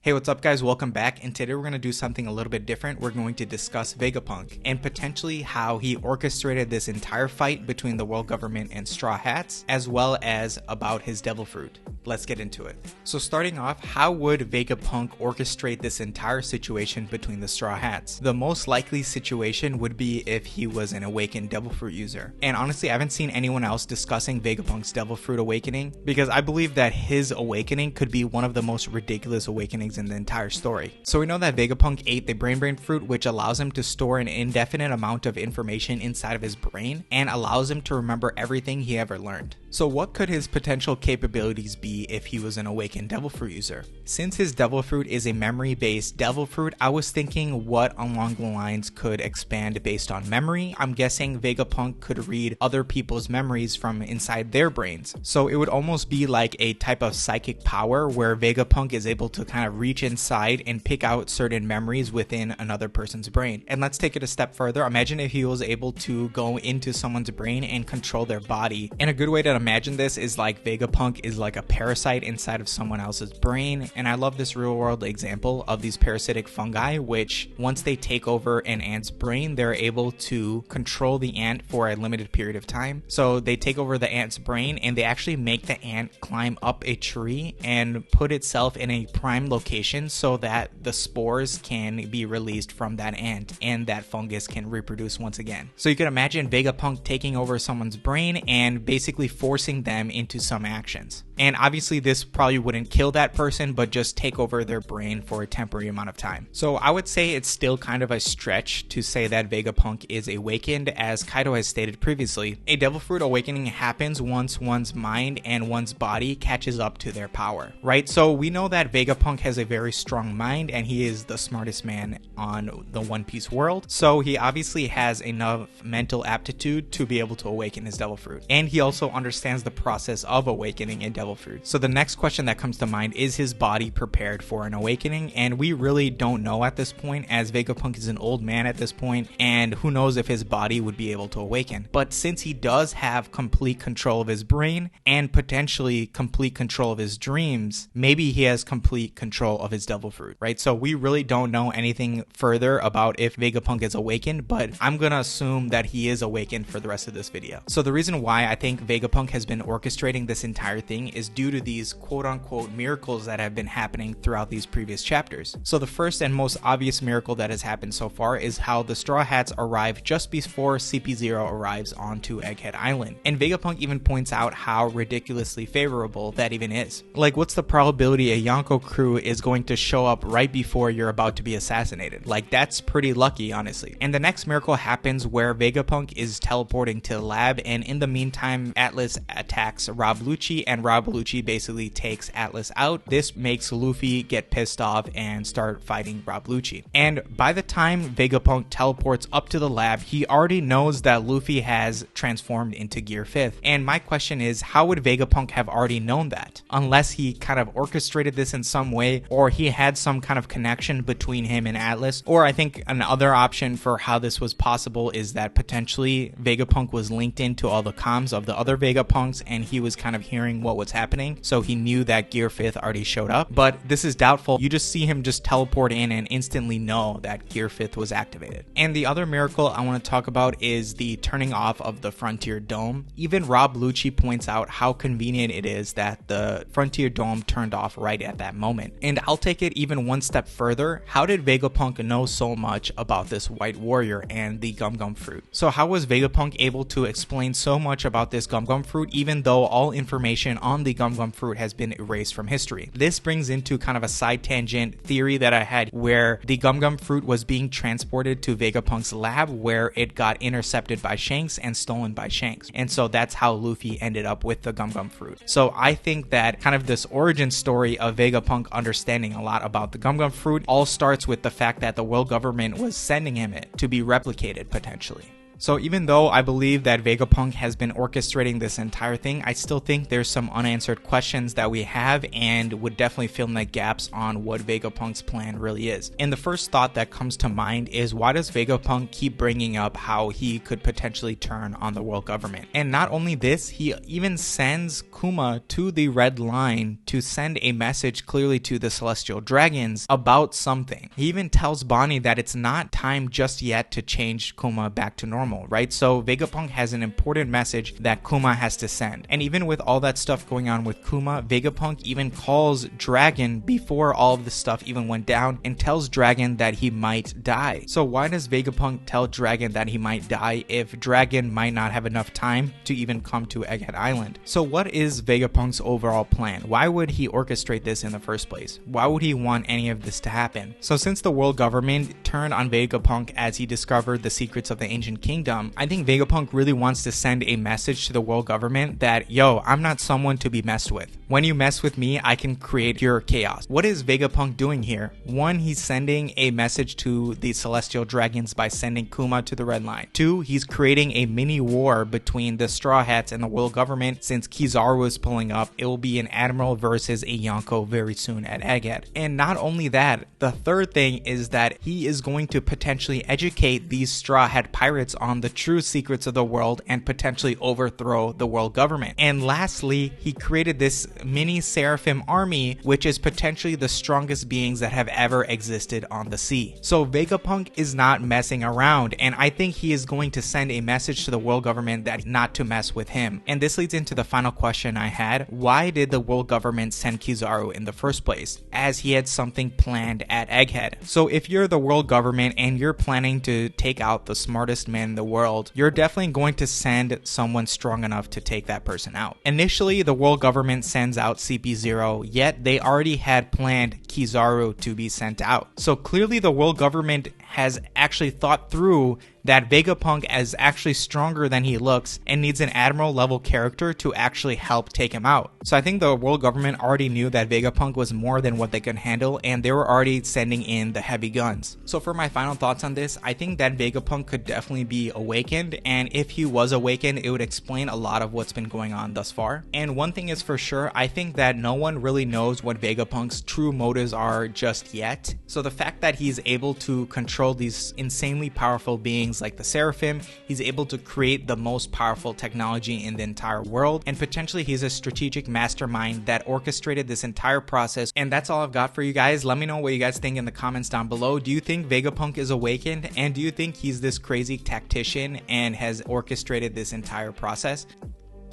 Hey, what's up guys? Welcome back, and today we're going to do something a little bit different. We're going to discuss Vegapunk and potentially how he orchestrated this entire fight between the world government and Straw Hats, as well as about his devil fruit. Let's get into it. So starting off, how would Vegapunk orchestrate this entire situation between the Straw Hats? The most likely situation would be if he was an awakened devil fruit user. And honestly, I haven't seen anyone else discussing Vegapunk's devil fruit awakening, because I believe that his awakening could be one of the most ridiculous awakenings in the entire story. So we know that Vegapunk ate the brain fruit, which allows him to store an indefinite amount of information inside of his brain and allows him to remember everything he ever learned. So what could his potential capabilities be if he was an awakened devil fruit user? Since his devil fruit is a memory based devil fruit, I was thinking what along the lines could expand based on memory. I'm guessing Vegapunk could read other people's memories from inside their brains. So it would almost be like a type of psychic power where Vegapunk is able to kind of reach inside and pick out certain memories within another person's brain. And let's take it a step further. Imagine if he was able to go into someone's brain and control their body. And a good way to imagine this is like Vegapunk is like a parasite inside of someone else's brain. And I love this real world example of these parasitic fungi, which once they take over an ant's brain, they're able to control the ant for a limited period of time. So they take over the ant's brain and they actually make the ant climb up a tree and put itself in a prime location so that the spores can be released from that ant and that fungus can reproduce once again. So you can imagine Vegapunk taking over someone's brain and basically forcing them into some actions. And obviously this probably wouldn't kill that person, but just take over their brain for a temporary amount of time. So I would say it's still kind of a stretch to say that Vegapunk is awakened, as Kaido has stated previously. A devil fruit awakening happens once one's mind and one's body catches up to their power, right? So we know that Vegapunk has a very strong mind and he is the smartest man on the One Piece world. So he obviously has enough mental aptitude to be able to awaken his devil fruit. And he also understands the process of awakening a devil fruit. So the next question that comes to mind is his body prepared for an awakening? And we really don't know at this point, as Vegapunk is an old man at this point, and who knows if his body would be able to awaken. But since he does have complete control of his brain and potentially complete control of his dreams, maybe he has complete control of his devil fruit, right? So we really don't know anything further about if Vegapunk is awakened, but I'm gonna assume that he is awakened for the rest of this video. So the reason why I think Vegapunk has been orchestrating this entire thing is due to these quote-unquote miracles that have been happening throughout these previous chapters. So the first and most obvious miracle that has happened so far is how the Straw Hats arrive just before CP0 arrives onto Egghead Island. And Vegapunk even points out how ridiculously favorable that even is. Like, what's the probability a Yonko crew is going to show up right before you're about to be assassinated? Like, that's pretty lucky, honestly. And the next miracle happens where Vegapunk is teleporting to the lab, and in the meantime, Atlas attacks Rob Lucci, and Rob Lucci basically takes Atlas out. This makes Luffy get pissed off and start fighting Rob Lucci. And by the time Vegapunk teleports up to the lab, he already knows that Luffy has transformed into Gear 5th. And my question is, how would Vegapunk have already known that? Unless he kind of orchestrated this in some way, or he had some kind of connection between him and Atlas. Or I think another option for how this was possible is that potentially Vegapunk was linked into all the comms of the other Vegapunks and he was kind of hearing what was happening, so he knew that Gear 5th already showed up. But this is doubtful. You just see him just teleport in and instantly know that Gear 5th was activated. And the other miracle I want to talk about is the turning off of the Frontier Dome. Even Rob Lucci points out how convenient it is that the Frontier Dome turned off right at that moment. And I'll take it even one step further. How did Vegapunk know so much about this White Warrior and the Gum Gum Fruit? So how was Vegapunk able to explain so much about this Gum Gum Fruit even though all information on the Gum Gum Fruit has been erased from history? This brings into kind of a side tangent theory that I had where the Gum Gum Fruit was being transported to Vegapunk's lab, where it got intercepted by Shanks and stolen by Shanks. And so that's how Luffy ended up with the Gum Gum Fruit. So I think that kind of this origin story of Vegapunk understanding a lot about the Gum Gum Fruit all starts with the fact that the world government was sending him it to be replicated potentially. So even though I believe that Vegapunk has been orchestrating this entire thing, I still think there's some unanswered questions that we have and would definitely fill in the gaps on what Vegapunk's plan really is. And the first thought that comes to mind is, why does Vegapunk keep bringing up how he could potentially turn on the world government? And not only this, he even sends Kuma to the Red Line to send a message clearly to the Celestial Dragons about something. He even tells Bonnie that it's not time just yet to change Kuma back to normal, right? So Vegapunk has an important message that Kuma has to send. And even with all that stuff going on with Kuma, Vegapunk even calls Dragon before all of this stuff even went down and tells Dragon that he might die. So why does Vegapunk tell Dragon that he might die if Dragon might not have enough time to even come to Egghead Island? So what is Vegapunk's overall plan? Why would he orchestrate this in the first place? Why would he want any of this to happen? So since the world government turned on Vegapunk as he discovered the secrets of the ancient kingdom, I think Vegapunk really wants to send a message to the world government that, yo, I'm not someone to be messed with. When you mess with me, I can create pure chaos. What is Vegapunk doing here? One, he's sending a message to the Celestial Dragons by sending Kuma to the Red Line. Two, he's creating a mini war between the Straw Hats and the world government. Since Kizaru is pulling up, it will be an Admiral versus a Yonko very soon at Egghead. And not only that, the third thing is that he is going to potentially educate these Straw Hat pirates on the true secrets of the world and potentially overthrow the world government. And lastly, he created this mini Seraphim army, which is potentially the strongest beings that have ever existed on the sea. So Vegapunk is not messing around, and I think he is going to send a message to the world government that not to mess with him. And this leads into the final question I had. Why did the world government send Kizaru in the first place? As he had something planned at Egghead. So if you're the world government and you're planning to take out the smartest man in the world, you're definitely going to send someone strong enough to take that person out. Initially, the world government sends out CP0, yet they already had planned Kizaru to be sent out. So clearly the world government has actually thought through that Vegapunk is actually stronger than he looks and needs an Admiral level character to actually help take him out. So I think the world government already knew that Vegapunk was more than what they could handle, and they were already sending in the heavy guns. So for my final thoughts on this, I think that Vegapunk could definitely be awakened, and if he was awakened, it would explain a lot of what's been going on thus far. And one thing is for sure, I think that no one really knows what Vegapunk's true motives are just yet. So the fact that he's able to control these insanely powerful beings like the Seraphim, he's able to create the most powerful technology in the entire world, and potentially he's a strategic mastermind that orchestrated this entire process. And that's all I've got for you guys. Let me know what you guys think in the comments down below. Do you think Vegapunk is awakened, and do you think he's this crazy tactician and has orchestrated this entire process?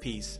Peace.